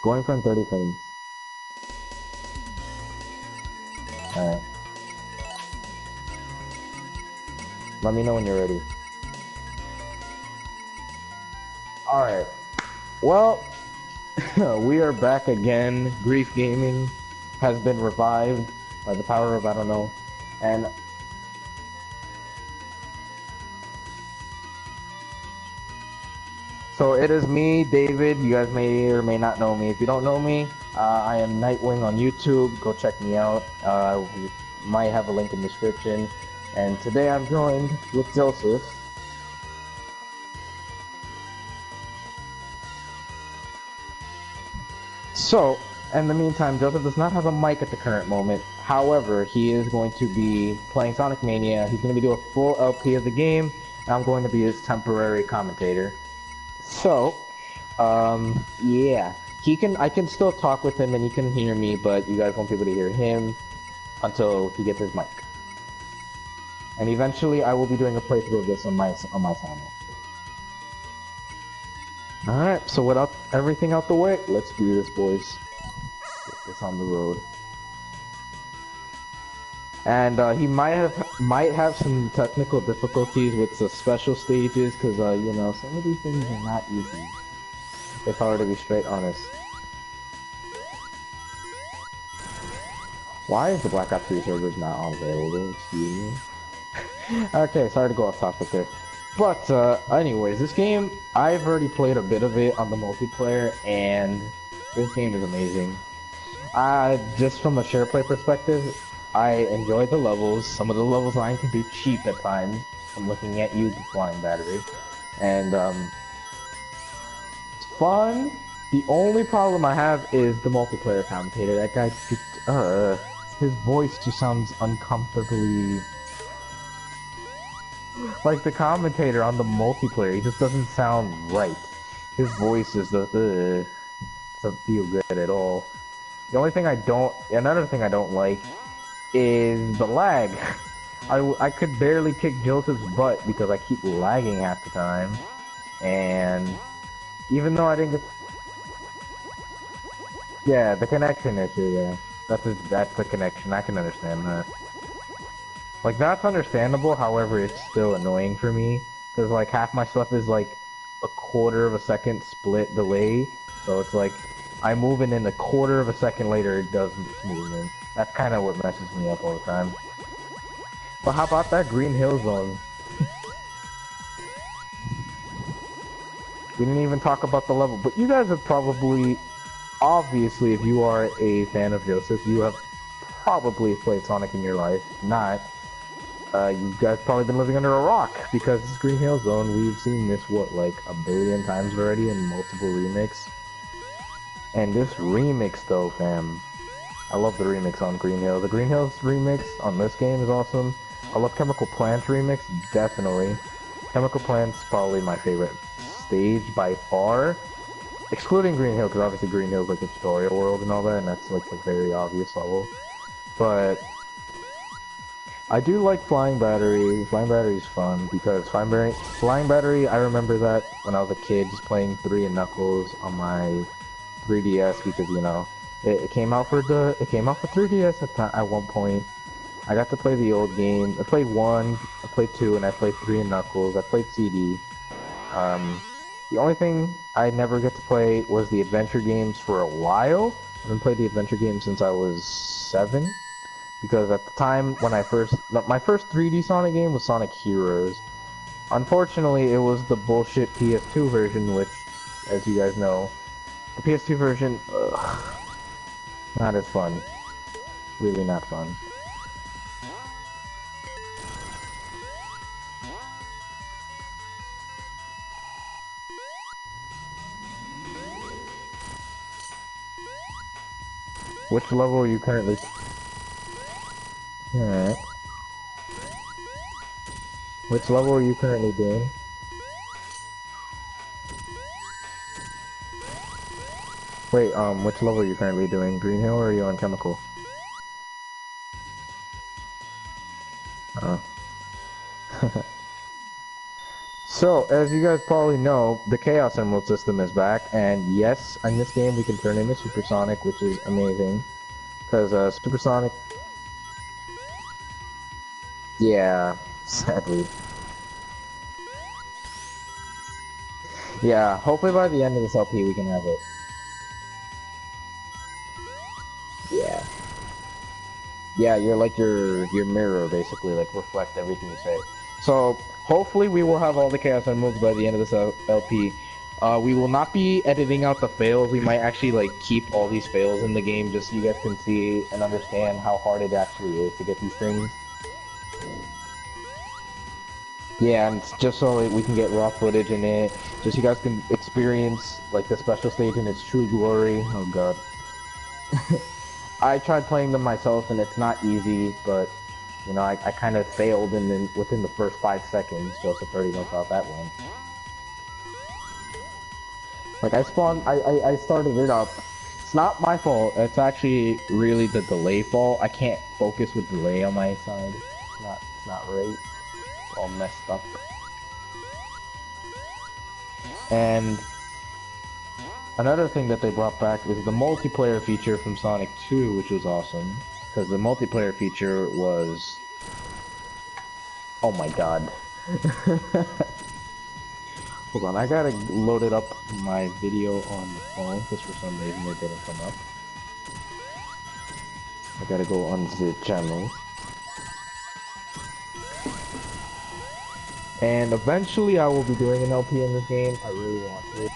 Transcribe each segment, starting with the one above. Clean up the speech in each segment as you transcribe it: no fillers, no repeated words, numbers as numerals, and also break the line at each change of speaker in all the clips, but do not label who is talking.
Going from 30 frames. Alright. Let me know when you're ready. Alright. Well, we are back again. Grief Gaming has been revived by the power of I don't know. And so it is me, David. You guys may or may not know me. If you don't know me, I am Nightwing on YouTube. Go check me out. We might have a link in the description. And today I'm joined with Joseph. So, in the meantime, Joseph does not have a mic at the current moment. However, he is going to be playing Sonic Mania. He's going to be doing a full LP of the game, and I'm going to be his temporary commentator. So, yeah, I can still talk with him and he can hear me, but you guys won't be able to hear him until he gets his mic. And eventually, I will be doing a playthrough of this on my channel. All right, so without everything out the way, let's do this, boys. Get this on the road. And he might have some technical difficulties with the special stages, because you know, some of these things are not easy. If I were to be straight honest. Why is the Black Ops 3 servers not available? Excuse me. Okay, sorry to go off topic there. But anyways, this game, I've already played a bit of it on the multiplayer, and this game is amazing. Just from a share play perspective, I enjoy the levels. Some of the level design can be cheap at times. I'm looking at you, Flying Battery. And, it's fun. The only problem I have is the multiplayer commentator. That guy, his voice just sounds uncomfortably... Like the commentator on the multiplayer, he just doesn't sound right. His voice is doesn't feel good at all. The only thing another thing I don't like is the lag. I could barely kick Joseph's butt because I keep lagging half the time. And even though I didn't get... Yeah, the connection issue, yeah. That's the connection, I can understand that. Like, that's understandable, however, it's still annoying for me. Because, like, half my stuff is, like, a quarter of a second split delay. So it's like, I move and then a quarter of a second later it does movement. That's kind of what messes me up all the time. But how about that Green Hill Zone? We didn't even talk about the level. But you guys have probably, obviously, if you are a fan of Joseph, you have probably played Sonic in your life. If not, you guys probably been living under a rock, because this Green Hill Zone, we've seen this, what, like a billion times already in multiple remakes. And this remix though, fam, I love the remix on Green Hill. The Green Hills remix on this game is awesome. I love Chemical Plant's remix, definitely. Chemical Plant's probably my favorite stage by far. Excluding Green Hill, because obviously Green Hill's like a tutorial world and all that, and that's like a very obvious level. But I do like Flying Battery. Flying Battery is fun because Flying Battery, I remember that when I was a kid, just playing 3 and Knuckles on my 3DS, because you know it came out for 3DS at one point. I got to play the old game. I played 1, I played 2, and I played 3 and Knuckles. I played CD. The only thing I never get to play was the adventure games for a while. I haven't played the adventure games since I was 7. Because at the time when my first 3D Sonic game was Sonic Heroes. Unfortunately, it was the bullshit PS2 version, which, as you guys know, the PS2 version, not as fun. Really not fun. Which level are you currently... Alright. Which level are you currently doing? Wait, which level are you currently doing? Green Hill, or are you on Chemical? So, as you guys probably know, the Chaos Emerald system is back, and yes, in this game we can turn into Supersonic, which is amazing. Because, Supersonic... Yeah, sadly. Yeah, hopefully by the end of this LP we can have it. Yeah. Yeah, you're like your mirror, basically, like reflect everything you say. So, hopefully we will have all the Chaos Emeralds by the end of this LP. We will not be editing out the fails. We might actually like keep all these fails in the game just so you guys can see and understand how hard it actually is to get these things. Yeah, and just so we can get raw footage in it, just so you guys can experience like the special stage in its true glory. Oh god. I tried playing them myself and it's not easy, but you know, I kind of failed and then within the first 5 seconds. Joseph already knows how that went. Like I started it up. It's not my fault. It's actually really the delay fault. I can't focus with delay on my side. It's not right. It's all messed up. And another thing that they brought back is the multiplayer feature from Sonic 2, which was awesome. Because the multiplayer feature was... Oh my god. Hold on, I gotta load it up my video on the phone, because for some reason it didn't come up. I gotta go on the channel. And eventually I will be doing an LP in this game. I really want to.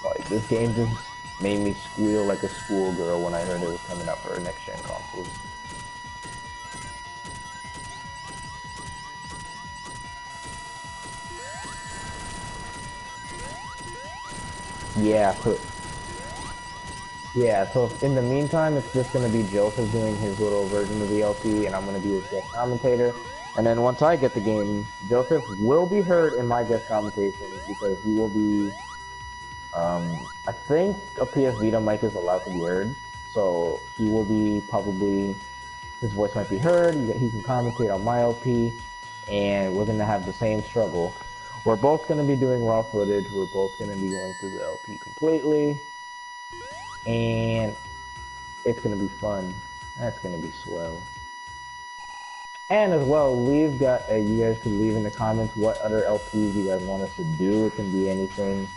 Like, this game just made me squeal like a schoolgirl when I heard it was coming out for next-gen consoles. So in the meantime, it's just gonna be Joseph doing his little version of the LP, and I'm gonna be his guest commentator. And then once I get the game, Joseph will be heard in my guest commentation because he will be, I think a PS Vita mic is allowed to be heard, so he will be probably, his voice might be heard, he can commentate on my LP, and we're gonna have the same struggle. We're both gonna be doing raw footage, we're both gonna be going through the LP completely, and it's gonna be fun. That's gonna be swell. And as well, you guys could leave in the comments what other LPs you guys want us to do. It can be anything,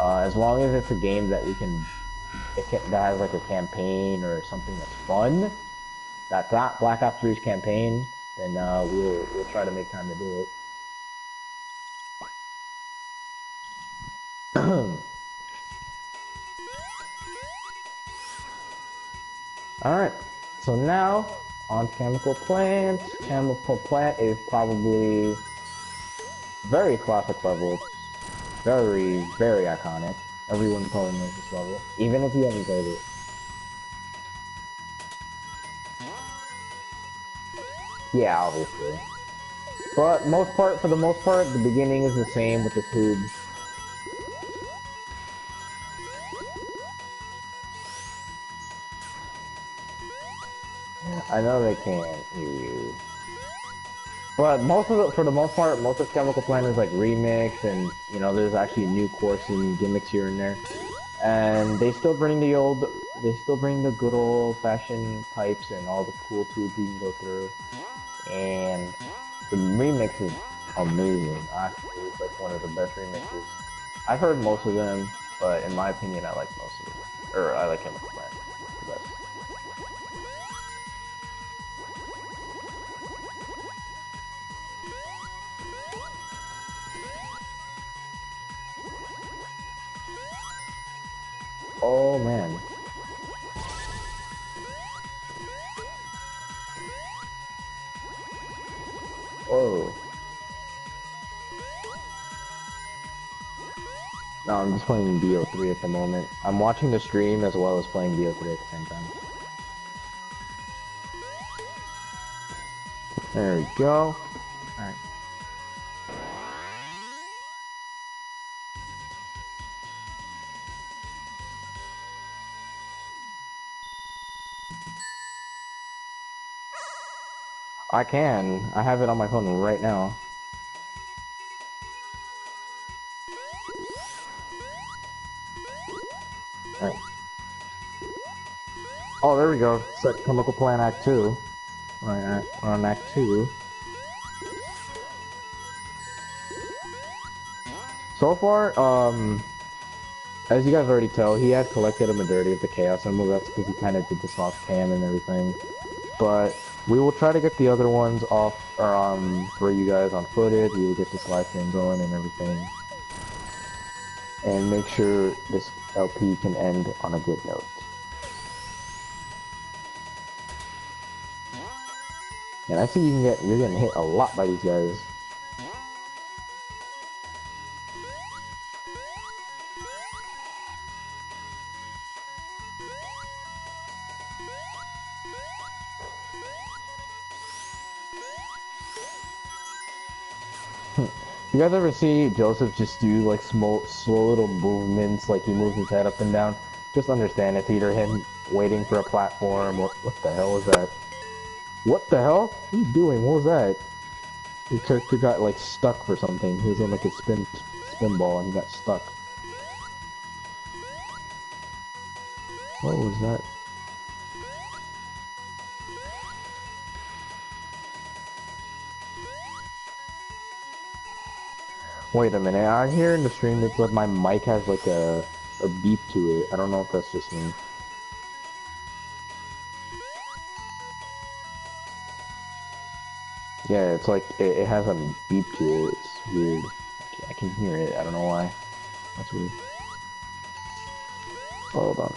as long as it's a game that that has like a campaign or something that's fun. That's not Black Ops 3's campaign. Then we'll try to make time to do it. Alright, so now on Chemical Plant. Chemical Plant is probably very classic level. It's very, very iconic. Everyone probably knows this level, even if you haven't played it. Yeah, obviously. But for the most part, the beginning is the same with the tubes. I know they can't hear you. But for the most part, most of Chemical Plant is like remix, and you know, there's actually new course and gimmicks here and there. And they still bring the good old-fashioned pipes and all the cool tubes you can go through. And the remix is amazing. Actually, it's like one of the best remixes. I've heard most of them, but in my opinion, I like most of them. Or I like Chemical Plant the best. Oh man. Oh. No, I'm just playing BO3 at the moment. I'm watching the stream as well as playing BO3 at the same time. There we go. Alright. I can. I have it on my phone right now. Alright. Oh, there we go. Set Chemical Plant Act 2. Alright, we're on Act 2. So far, as you guys already tell, he had collected a majority of the Chaos Emerald. That's because he kind of did this off cam and everything. But we will try to get the other ones off, for you guys on footage. We will get this live stream going and everything. And make sure this LP can end on a good note. And I see you're getting hit a lot by these guys. You guys ever see Joseph just do like slow little movements, like he moves his head up and down? Just understand it's either him waiting for a platform. What the hell is that? What the hell? What are you doing? What was that? Your character got like stuck for something. He was on like a spin ball and he got stuck. What was that? Wait a minute, I hear in the stream that my mic has like a beep to it. I don't know if that's just me. Yeah, it's like, it has a beep to it. It's weird. I can hear it, I don't know why. That's weird. Oh, hold on.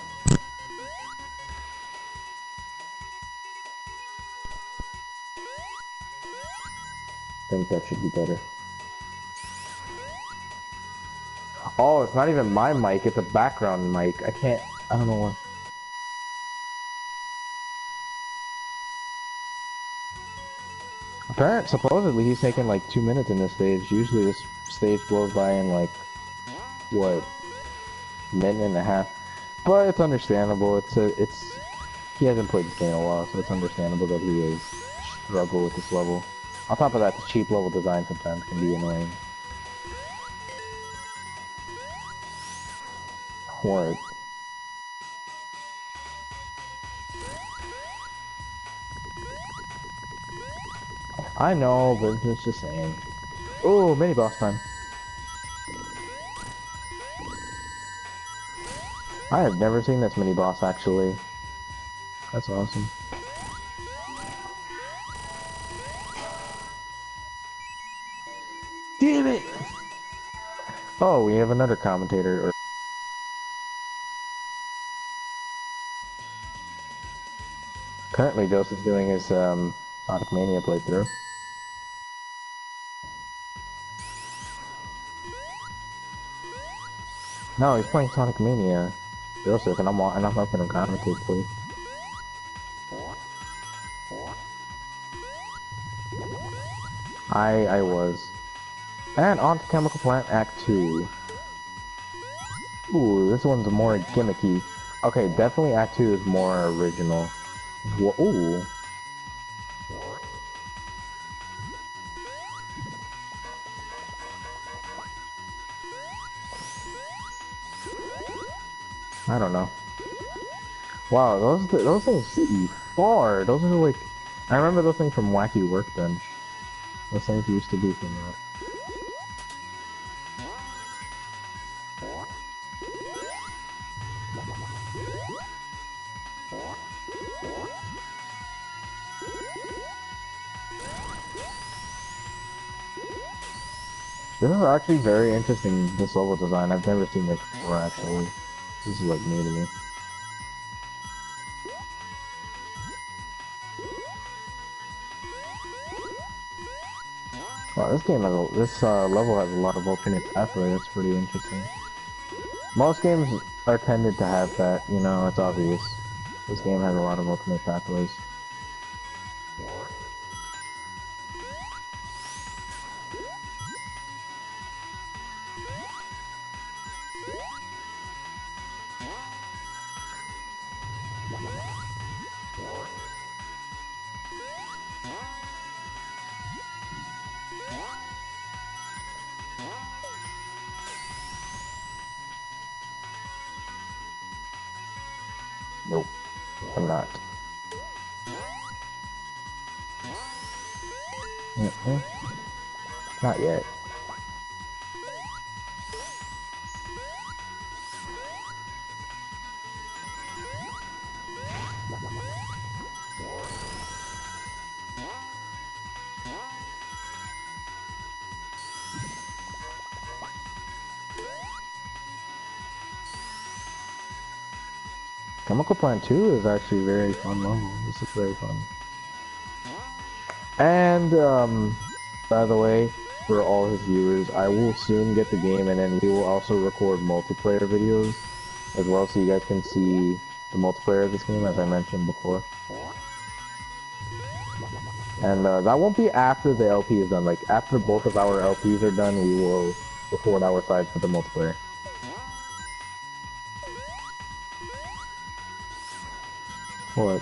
I think that should be better. Oh, it's not even my mic, it's a background mic. I don't know what. Supposedly he's taking like 2 minutes in this stage. Usually this stage blows by in like, what, minute and a half. But it's understandable, he hasn't played this game in a while, so it's understandable that he is struggle with this level. On top of that, the cheap level design sometimes can be annoying. What? I know, but it's just saying. Oh, mini boss time. I have never seen this mini boss actually. That's awesome. Damn it! Oh, we have another commentator. Currently, Joseph's doing his Sonic Mania playthrough. No, he's playing Sonic Mania. Joseph, and I'm helping him commentate, please. I was. And on to Chemical Plant Act 2. Ooh, this one's more gimmicky. Okay, definitely Act 2 is more original. Ooh. I don't know. Wow, those things see far. Those are like, I remember those things from Wacky Workbench. Those things used to be from that. This is actually very interesting, this level design. I've never seen this before, actually. This is like new to me. Wow, this level has a lot of alternate pathways. That's pretty interesting. Most games are tended to have that, you know, it's obvious. This game has a lot of alternate pathways. Nope, I'm not. Not yet. Chemical Plant 2 is actually a very fun level. This is very fun. And, by the way, for all his viewers, I will soon get the game, and then we will also record multiplayer videos as well, so you guys can see the multiplayer of this game, as I mentioned before. And that won't be after the LP is done. Like, after both of our LPs are done, we will record our side for the multiplayer. What?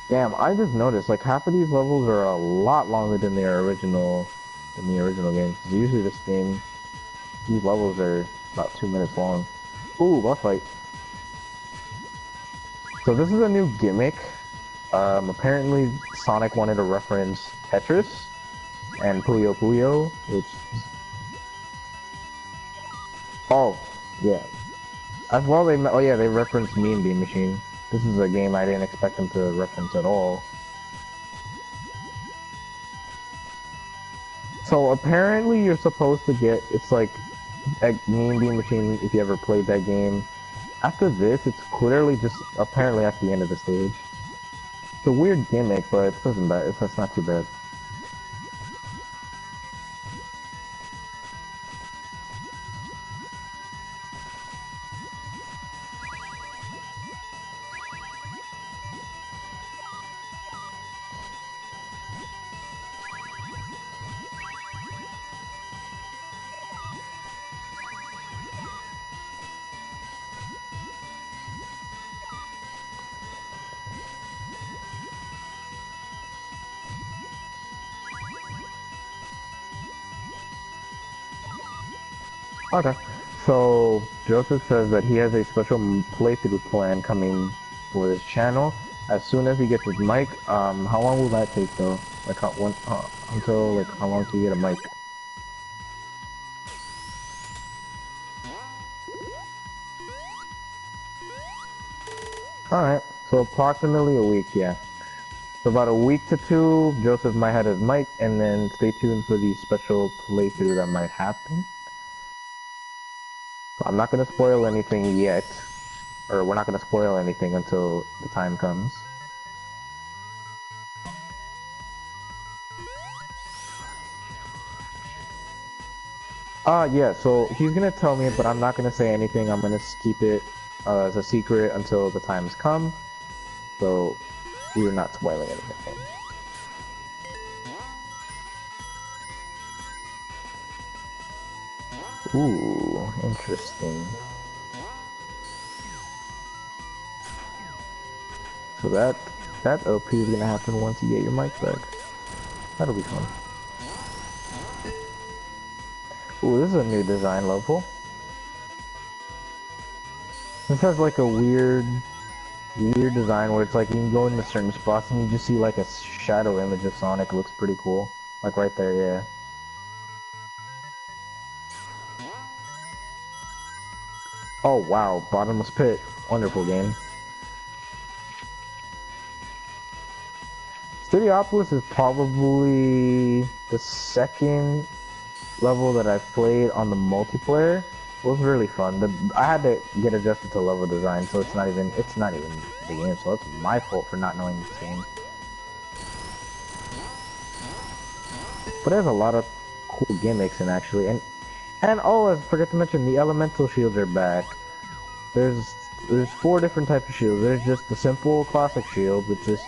Damn, I just noticed, like, half of these levels are a lot longer than the original games. Usually this game, these levels are about 2 minutes long. Ooh, boss fight. So this is a new gimmick. Apparently Sonic wanted to reference Tetris and Puyo Puyo, which... Oh, yeah. As well, they referenced Mean Bean Machine. This is a game I didn't expect them to reference at all. So apparently you're supposed to get, it's like a Mean Bean Machine if you ever played that game. After this, it's clearly just apparently at the end of the stage. It's a weird gimmick, but it doesn't bad. It's not too bad. Okay, so Joseph says that he has a special playthrough plan coming for his channel. As soon as he gets his mic, how long will that take though? Like until like how long to get a mic? Alright, so approximately a week, yeah. So about a week to 2, Joseph might have his mic, and then stay tuned for the special playthrough that might happen. I'm not gonna spoil anything yet, or we're not gonna spoil anything until the time comes. Yeah, so he's gonna tell me, but I'm not gonna say anything. I'm gonna keep it as a secret until the times come. So we're not spoiling anything. Ooh, interesting. So that LP is gonna happen once you get your mic back. That'll be fun. Ooh, this is a new design level. This has like a weird design where it's like you can go into certain spots and you just see like a shadow image of Sonic. It looks pretty cool. Like right there, yeah. Oh wow, Bottomless Pit. Wonderful game. Studiopolis is probably the second level that I've played on the multiplayer. It was really fun. I had to get adjusted to level design, so it's not even the game, so it's my fault for not knowing this game. But there's a lot of cool gimmicks in actually, and oh, I forgot to mention the elemental shields are back. There's 4 different types of shields. There's just the simple classic shield, which just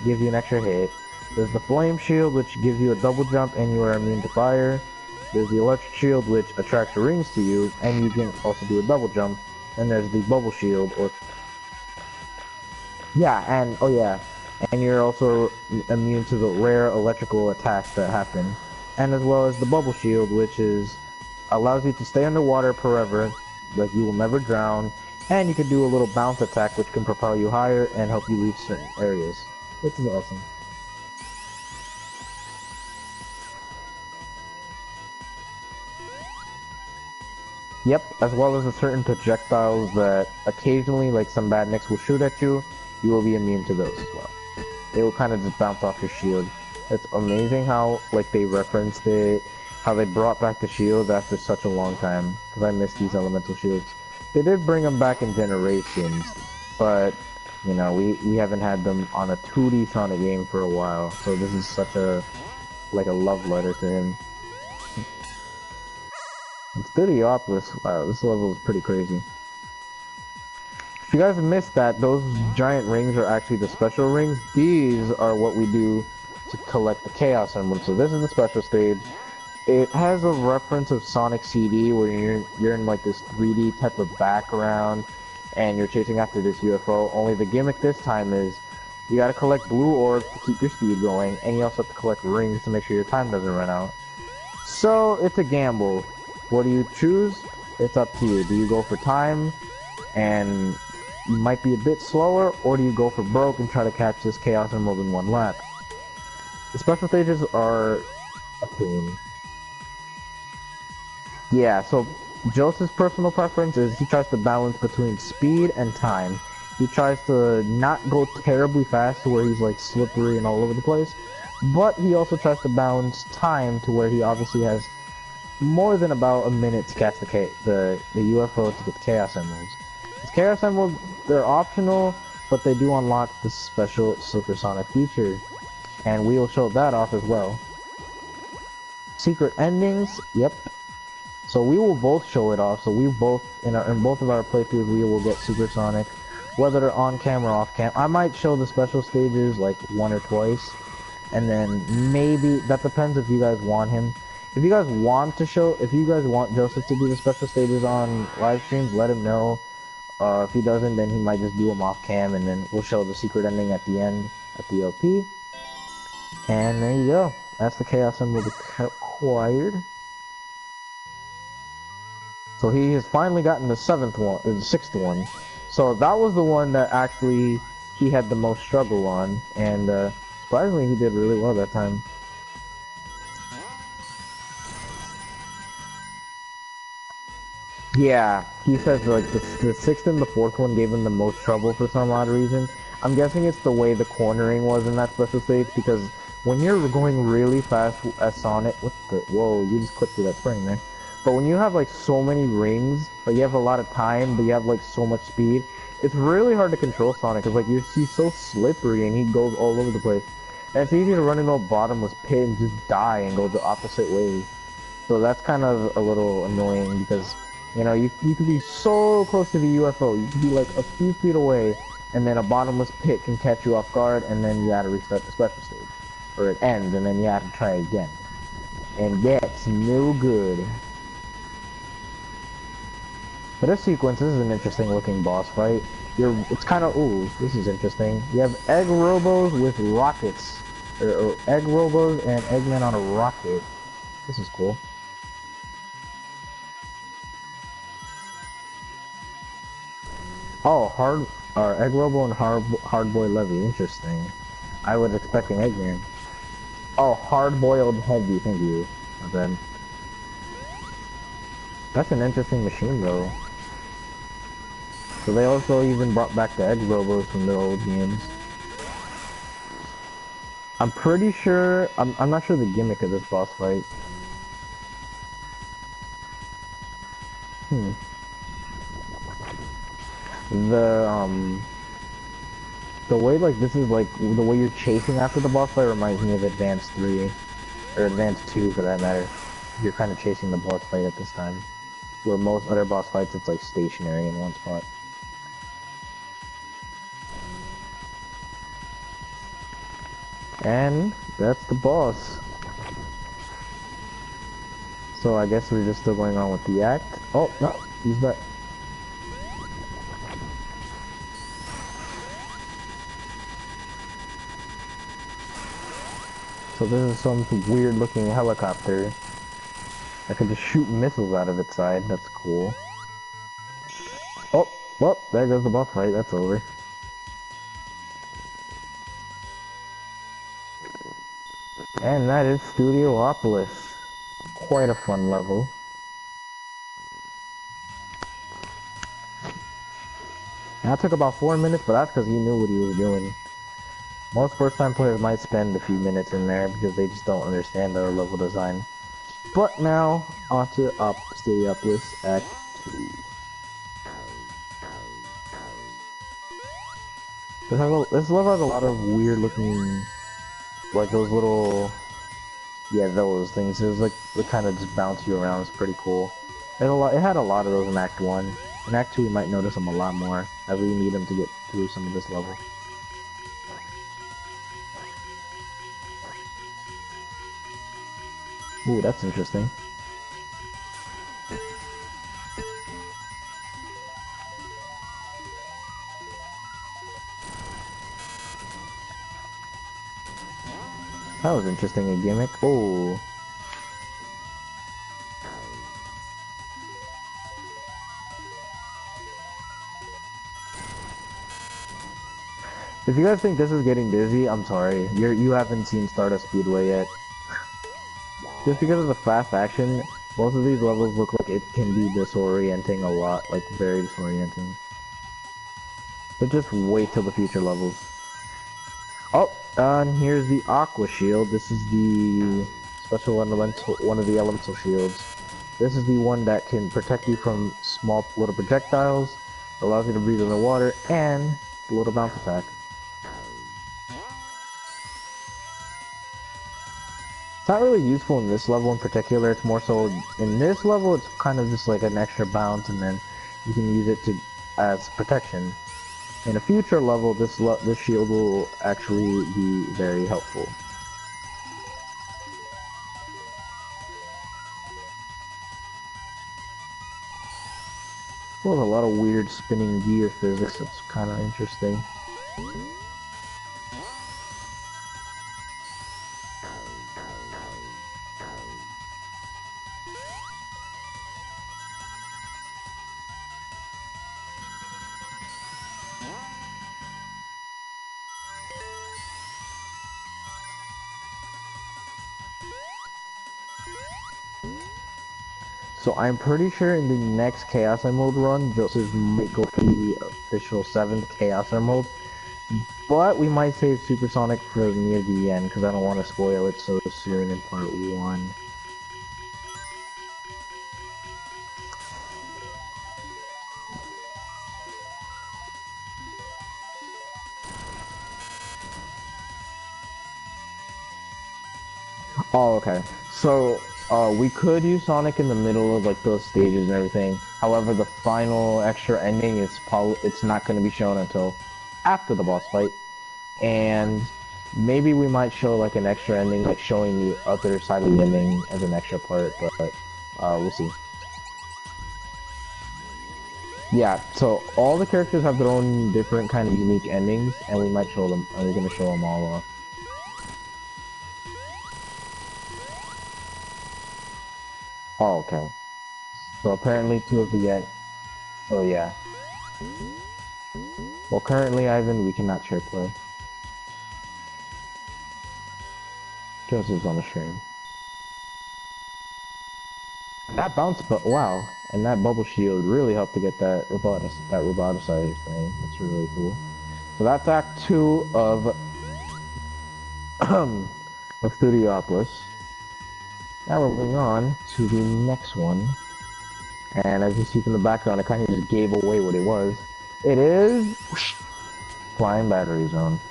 gives you an extra hit. There's the flame shield, which gives you a double jump and you are immune to fire. There's the electric shield, which attracts rings to you, and you can also do a double jump. And there's the bubble shield, Yeah, and oh yeah, and you're also immune to the rare electrical attacks that happen, and as well as the bubble shield, which is allows you to stay underwater forever, like you will never drown, and you can do a little bounce attack, which can propel you higher and help you reach certain areas, which is awesome. Yep, as well as a certain projectiles that occasionally, like some badniks will shoot at you, you will be immune to those as well. They will kind of just bounce off your shield. It's amazing how, like, they referenced it, how they brought back the shield after such a long time, because I miss these elemental shields. They did bring them back in Generations, but, you know, we haven't had them on a 2D Sonic game for a while, so this is such a, like, a love letter to him. It's Studiopolis. Wow, this level is pretty crazy. If you guys missed that, those giant rings are actually the special rings. These are what we do to collect the Chaos Emerald. So this is the special stage. It has a reference of Sonic CD where you're in like this 3D type of background and you're chasing after this UFO. Only the gimmick this time is you gotta collect blue orbs to keep your speed going, and you also have to collect rings to make sure your time doesn't run out. So it's a gamble. What do you choose? It's up to you. Do you go for time and you might be a bit slower, or do you go for broke and try to catch this Chaos Emerald in one lap? The special stages are a pain. Yeah, so Joseph's personal preference is he tries to balance between speed and time. He tries to not go terribly fast to where he's like slippery and all over the place, but he also tries to balance time to where he obviously has more than about a minute to catch the UFO to get the Chaos Emeralds. The Chaos Emeralds, they're optional, but they do unlock the special supersonic feature, and we will show that off as well. Secret endings, yep. So we will both show it off. So we both in both of our playthroughs we will get supersonic, whether they're on cam or off cam. I might show the special stages like one or twice, and then maybe that depends if you guys want him. If you guys want Joseph to do the special stages on live streams, let him know. If he doesn't, then he might just do them off cam, and then we'll show the secret ending at the end at the LP. And there you go. That's the Chaos Emerald acquired. So he has finally gotten the sixth one. So that was the one that actually he had the most struggle on, and surprisingly he did really well that time. Yeah, he says like the sixth and the fourth one gave him the most trouble for some odd reason. I'm guessing it's the way the cornering was in that special stage, because when you're going really fast as Sonic, whoa, you just clipped through that spring there. But when you have like so many rings, but you have a lot of time, but you have like so much speed, it's really hard to control Sonic, because like he's so slippery and he goes all over the place. And it's easy to run into a bottomless pit and just die and go the opposite way. So that's kind of a little annoying, because you know, you could be so close to the UFO, you could be like a few feet away, and then a bottomless pit can catch you off guard, and then you gotta restart the special stage. Or it ends, and then you have to try again. And that's no good. But this sequence, this is an interesting looking boss fight. It's kind of, ooh, this is interesting. You have Egg Robos with rockets. Or Egg Robos and Eggman on a rocket. This is cool. Oh, Egg Robo and Hard-Boiled Levy, interesting. I was expecting Eggman. Oh, Hard-Boiled Heavy, thank you. My bad. That's an interesting machine, though. So they also even brought back the Egg Robos from the old games. I'm pretty sure, I'm not sure the gimmick of this boss fight. The way like this is like the way you're chasing after the boss fight reminds me of Advance 3 or Advance 2 for that matter. You're kind of chasing the boss fight at this time, where most other boss fights it's like stationary in one spot. And that's the boss. So I guess we're just still going on with the act. Oh no, he's back. So this is some weird looking helicopter that can just shoot missiles out of its side. That's cool. Oh, well, there goes the boss fight. That's over. And that is Studiopolis. Quite a fun level. That took about 4 minutes, but that's because he knew what he was doing. Most first-time players might spend a few minutes in there because they just don't understand the level design. But now, onto Studiopolis Act 2. This level has a lot of weird-looking, like those little, yeah, those things. It was like they kind of just bounce you around. It's pretty cool. It had a lot of those in Act 1. In Act 2, we might notice them a lot more as we need them to get through some of this level. Ooh, that's interesting. That was interesting, a gimmick. Oh. If you guys think this is getting busy, I'm sorry. You haven't seen Stardust Speedway yet. Just because of the fast action, most of these levels look like it can be disorienting a lot, like very disorienting. But just wait till the future levels. Oh, and here's the Aqua Shield. This is the special elemental, one of the elemental shields. This is the one that can protect you from small little projectiles, allows you to breathe in the water, and a little bounce attack. It's not really useful in this level in particular. It's more so in this level. It's kind of just like an extra bounce, and then you can use it as protection. In a future level, this shield will actually be very helpful. Well, a lot of weird spinning gear physics. It's kind of interesting. So I'm pretty sure in the next Chaos Emerald run, Joseph might go for the official 7th Chaos Emerald. But we might save Supersonic for near the end, because I don't want to spoil it so soon in part 1. Oh, okay. So, we could use Sonic in the middle of like those stages and everything. However, the final extra ending is it's not going to be shown until after the boss fight, and maybe we might show like an extra ending, like showing the other side of the ending as an extra part. But we'll see. Yeah. So all the characters have their own different kind of unique endings, and we might show them. And we're going to show them all off. Oh, okay. So apparently 2 of the end. Oh yeah. Well, currently, Ivan, we cannot share play. Joseph's on the stream. That bounce, but wow, and that bubble shield really helped to get that roboticizer thing. That's really cool. So that's Act 2 of Studiopolis. Now we're moving on to the next one. And as you see from the background, it kind of just gave away what it was. It is Flying Battery Zone.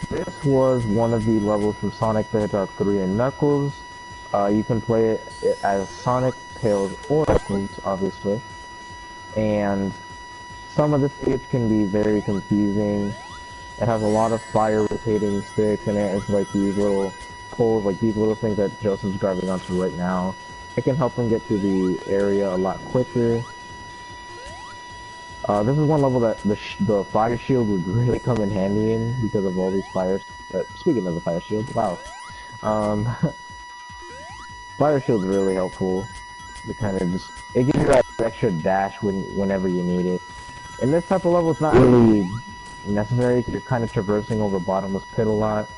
This was one of the levels from Sonic the Hedgehog 3 and Knuckles. You can play it as Sonic, Tails, or Knuckles, obviously. And some of the stage can be very confusing. It has a lot of fire rotating sticks in it. It's like these little poles, like these little things that Joseph's driving onto right now. It can help him get to the area a lot quicker. This is one level that the fire shield would really come in handy in because of all these fires. Speaking of the fire shield, wow. Um, Fire Shield's really helpful. It kind of just, it gives you that extra dash whenever you need it. In this type of level, it's not really necessary because you're kind of traversing over bottomless pit a lot.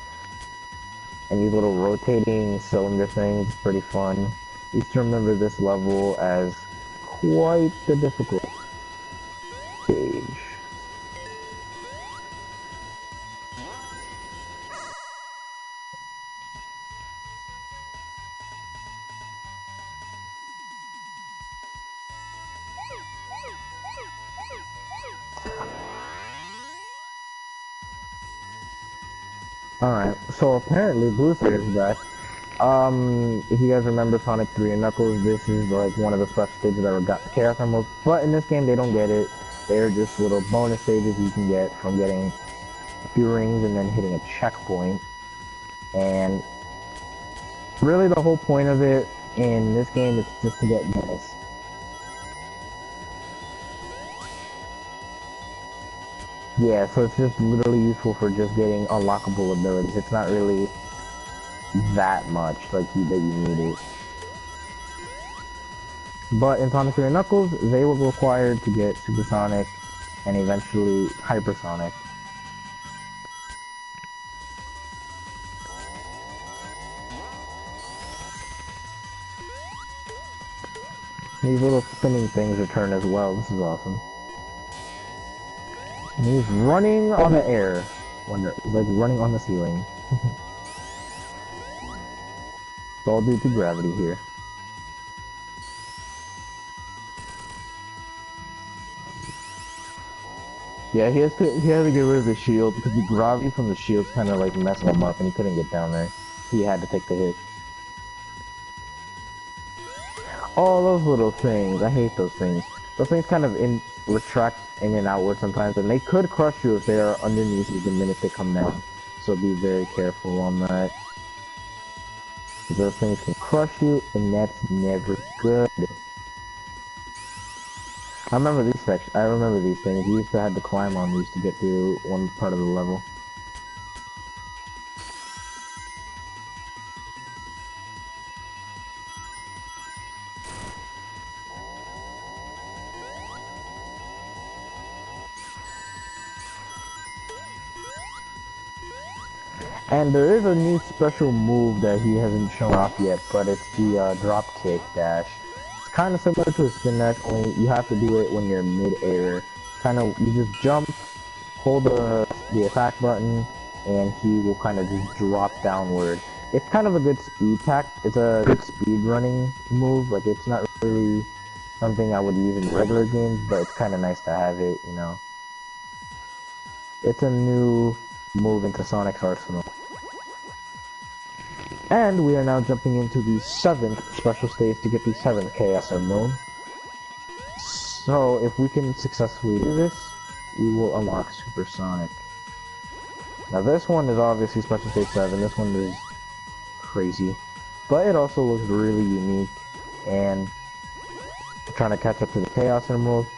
And these little rotating cylinder things, pretty fun. You used to remember this level as quite the difficult stage. Alright, so apparently Blue Sphere is back. If you guys remember Sonic 3 and Knuckles, this is like one of the special stages that got the Chaos Emeralds, but in this game they don't get it. They're just little bonus stages you can get from getting a few rings and then hitting a checkpoint. And really the whole point of it in this game is just to get bonus. Yeah, so it's just literally useful for just getting unlockable abilities. It's not really that much like that you need it. But in Sonic 3 and Knuckles, they were required to get Supersonic and eventually Hypersonic. These little spinning things return as well. This is awesome. And he's running on the air. He's like running on the ceiling. It's all due to gravity here. Yeah, he had to get rid of the shield because the gravity from the shield's kind of like messing him up and he couldn't get down there. He had to take the hit. Oh, those little things. I hate those things. Those things kind of retract in and outward sometimes, and they could crush you if they are underneath you the minute they come down. So be very careful on that. Those things can crush you, and that's never good. I remember these sections. I remember these things. You used to have to climb on these to get through one part of the level. And there is a new special move that he hasn't shown off yet, but it's the drop kick dash. It's kind of similar to a spin dash, only you have to do it when you're mid-air. Kind of, you just jump, hold the attack button, and he will kind of just drop downward. It's kind of a good speed tack. It's a good speed running move. Like, it's not really something I would use in regular games, but it's kind of nice to have it, you know. It's a new move into Sonic's arsenal. And we are now jumping into the 7th special stage to get the 7th Chaos Emerald. So if we can successfully do this, we will unlock Supersonic. Now this one is obviously special stage 7, this one is crazy. But it also looks really unique, and I'm trying to catch up to the Chaos Emerald.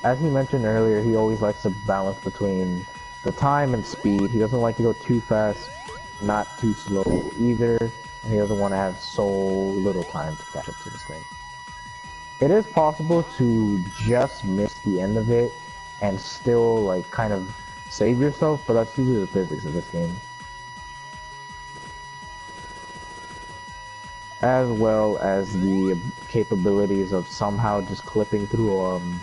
As he mentioned earlier, he always likes to balance between the time and speed. He doesn't like to go too fast, not too slow either, and he doesn't want to have so little time to catch up to this thing. It is possible to just miss the end of it and still like kind of save yourself, but that's usually the physics of this game. As well as the capabilities of somehow just clipping through an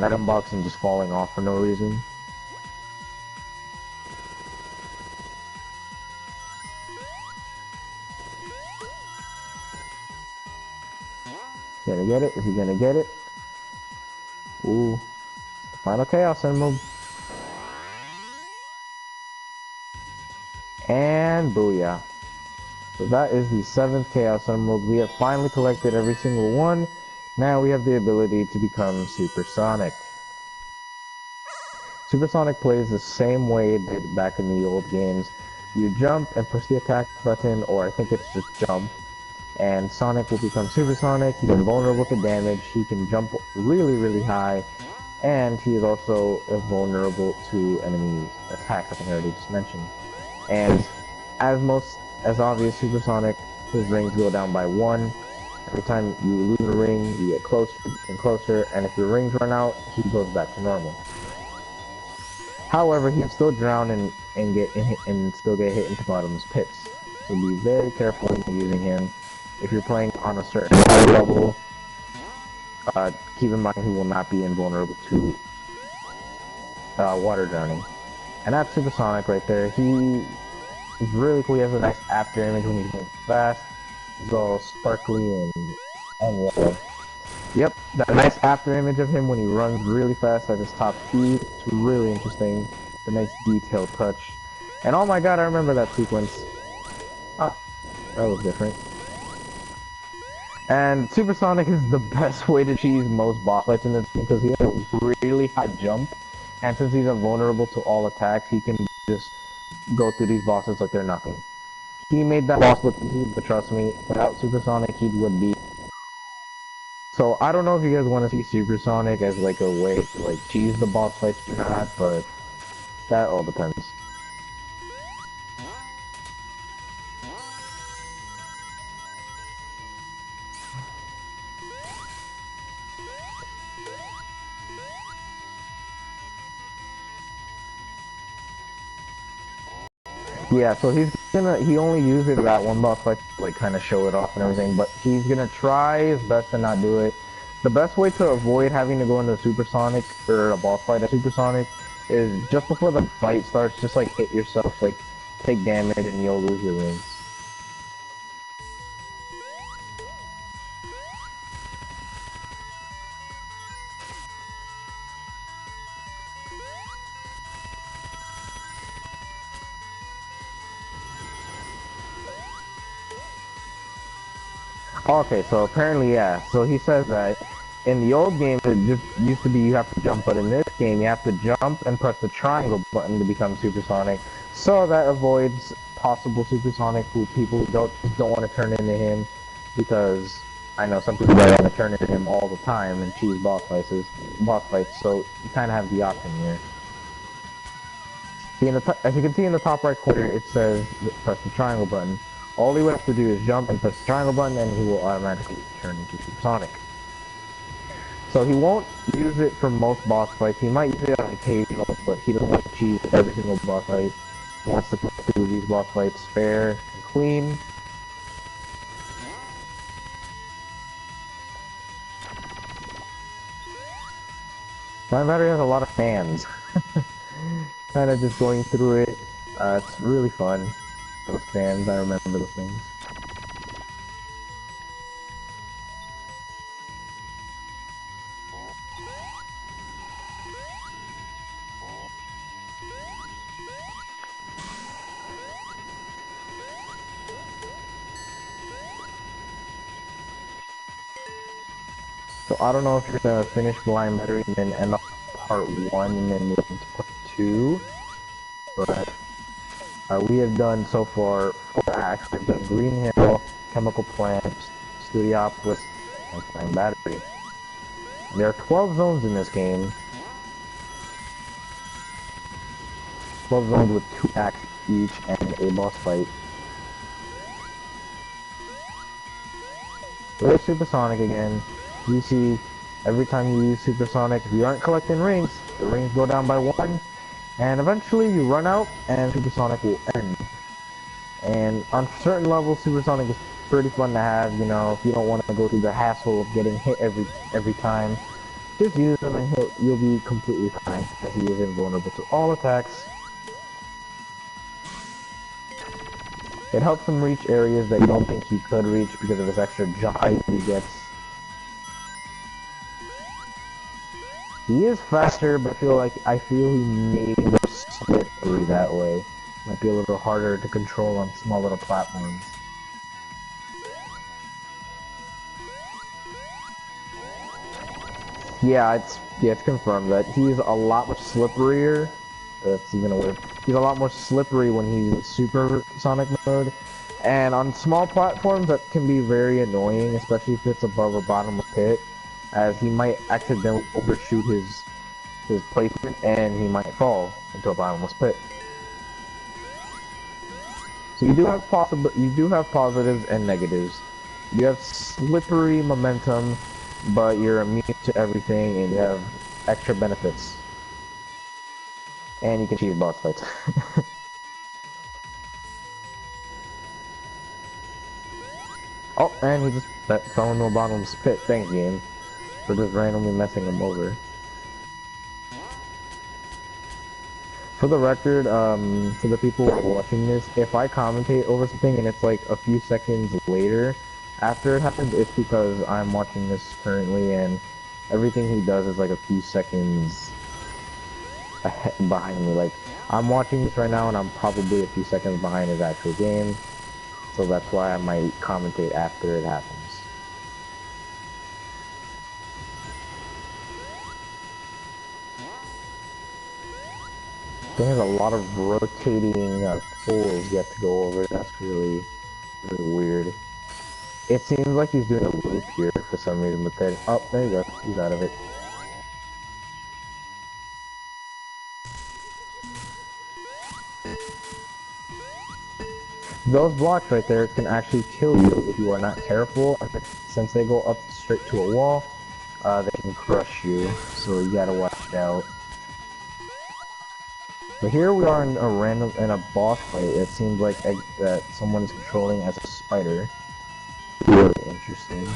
item box and just falling off for no reason. Gonna get it? Is he gonna get it? Ooh. Final Chaos Emerald. And booyah. So that is the 7th Chaos Emerald. We have finally collected every single one. Now we have the ability to become Supersonic. Supersonic plays the same way it did back in the old games. You jump and push the attack button, or I think it's just jump. And Sonic will become Supersonic. He's invulnerable to damage, he can jump really, really high, and he is also invulnerable to enemies' attacks, I think I already just mentioned. And as obvious, Supersonic, his rings go down by 1. Every time you lose a ring, you get closer and closer, and if your rings run out, he goes back to normal. However, he can still drown and still get hit into bottomless pits. So be very careful when using him. If you're playing on a certain level, keep in mind he will not be invulnerable to water drowning. And that's Supersonic right there. He is really cool. He has a nice after image when he's going fast. He's all sparkly and yellow. Yep, that nice after image of him when he runs really fast at his top speed. It's really interesting. The nice detailed touch. And oh my god, I remember that sequence. Ah, that was different. And Supersonic is the best way to cheese most boss fights in this game because he has a really high jump. And since he's invulnerable to all attacks, he can just go through these bosses like they're nothing. He made that boss look easy, but trust me, without Supersonic, he would be. So I don't know if you guys want to see Supersonic as like a way to like cheese the boss fights or not, but that all depends. Yeah, so he only used it that one boss fight to like kind of show it off and everything, but he's gonna try his best to not do it. The best way to avoid having to go into Supersonic or a boss fight at Supersonic is just before the fight starts, just like hit yourself, like take damage and you'll lose your rings. Okay, so apparently, yeah. So he says that in the old game, it just used to be you have to jump, but in this game, you have to jump and press the triangle button to become supersonic. So that avoids possible supersonic who people who don't want to turn into him, because I know some people want to turn into him all the time and cheese boss fights. So you kind of have the option here. See, as you can see in the top right corner, it says press the triangle button. All he would have to do is jump and press the triangle button and he will automatically turn into Supersonic. So he won't use it for most boss fights. He might use it on occasional, but he doesn't want to cheese every single boss fight. He wants to go through these boss fights fair and clean. My battery has a lot of fans. Kind of just going through it. It's really fun. Those fans, I remember those things. So I don't know if you're gonna finish Blind Battery and then end up part 1 and then move into part 2, but we have done so far 4 acts. We've done Green Hill, Chemical Plant, Studiopolis, and Blind Battery. There are 12 zones in this game. 12 zones with 2 acts each and a boss fight. There's Supersonic again. You see, every time you use Supersonic, if you aren't collecting rings, the rings go down by 1, and eventually you run out, and Supersonic will end. And on certain levels, Supersonic is pretty fun to have, you know, if you don't want to go through the hassle of getting hit every time. Just use him and you'll be completely fine, as he is invulnerable to all attacks. It helps him reach areas that you don't think he could reach because of his extra jump height he gets. He is faster, but I feel he may be more slippery that way. Might be a little harder to control on small little platforms. Yeah, it's confirmed that he's a lot more slipperier. That's even a word. He's a lot more slippery when he's in supersonic mode. And on small platforms, that can be very annoying, especially if it's above a bottomless pit, as he might accidentally overshoot his placement and he might fall into a bottomless pit. So you do have positives and negatives. You have slippery momentum, but you're immune to everything, and you have extra benefits. And you can cheese boss fights. Oh, and he just fell into a bottomless pit. Thanks, game, for just randomly messing him over. For the record, for the people who are watching this, if I commentate over something and it's like a few seconds later after it happens, it's because I'm watching this currently and everything he does is like a few seconds ahead, behind me. Like, I'm watching this right now and I'm probably a few seconds behind his actual game, so that's why I might commentate after it happens. There's a lot of rotating poles you have to go over. That's really weird. It seems like he's doing a loop here for some reason, but then, oh, there you go. He's out of it. Those blocks right there can actually kill you if you are not careful. Since they go up straight to a wall, they can crush you. So you gotta watch out. But here we are in a boss fight. It seems like that someone is controlling as a spider. Really interesting.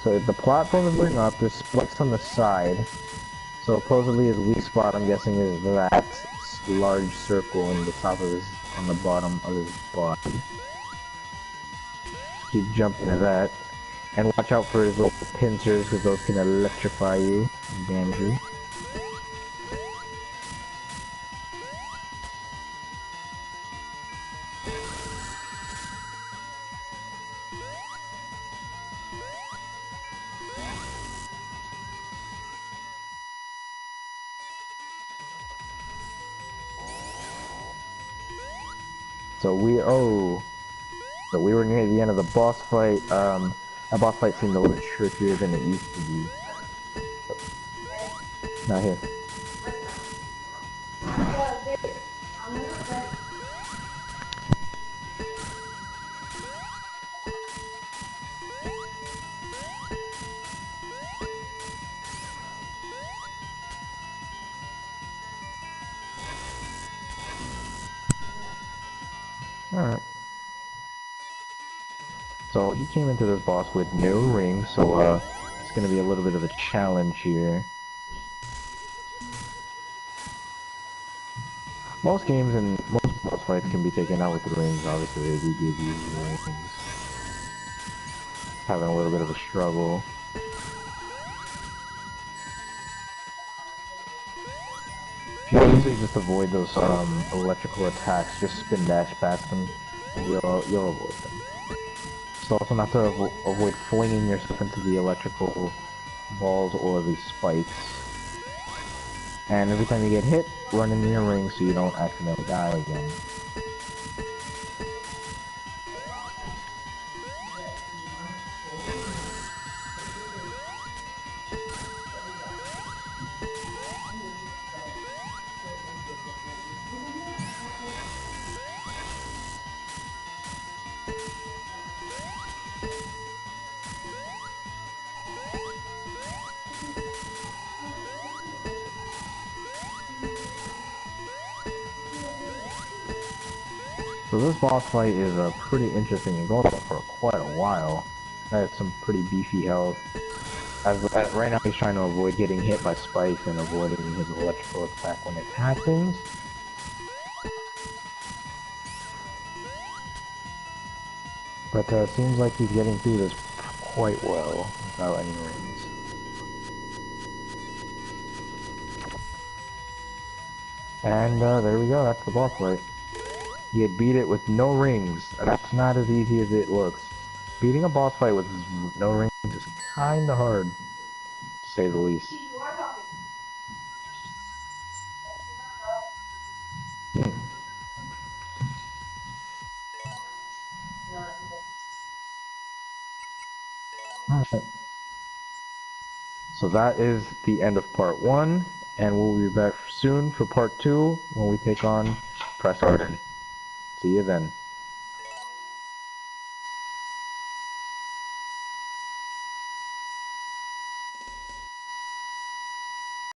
So the platform is going up. There's spikes on the side. So supposedly his weak spot, I'm guessing, is that large circle on the top of on the bottom of his body. Keep jumping to that. And watch out for his little pincers, because those can electrify you and damage you. So we were near the end of the boss fight. That boss fight seemed a little trickier than it used to be. Not here. Alright. So he came into this boss with no ring, so it's gonna be a little bit of a challenge here. Most games and most boss fights can be taken out with the rings, obviously they do give you rings. Having a little bit of a struggle. If you usually just avoid those electrical attacks, just spin dash past them, you'll avoid them. So also not to avoid flinging yourself into the electrical balls or the spikes. And every time you get hit, run in your ring so you don't accidentally die again. So this boss fight is pretty interesting and going on for quite a while. Has some pretty beefy health. As right now he's trying to avoid getting hit by spikes and avoiding his electrical attack when it happens. But seems like he's getting through this quite well without any rings. And there we go, that's the boss fight. He had beat it with no rings. That's not as easy as it looks. Beating a boss fight with no rings is kinda hard, to say the least. Alright. So that is the end of part 1, and we'll be back soon for part 2 when we take on Press Garden. See you then.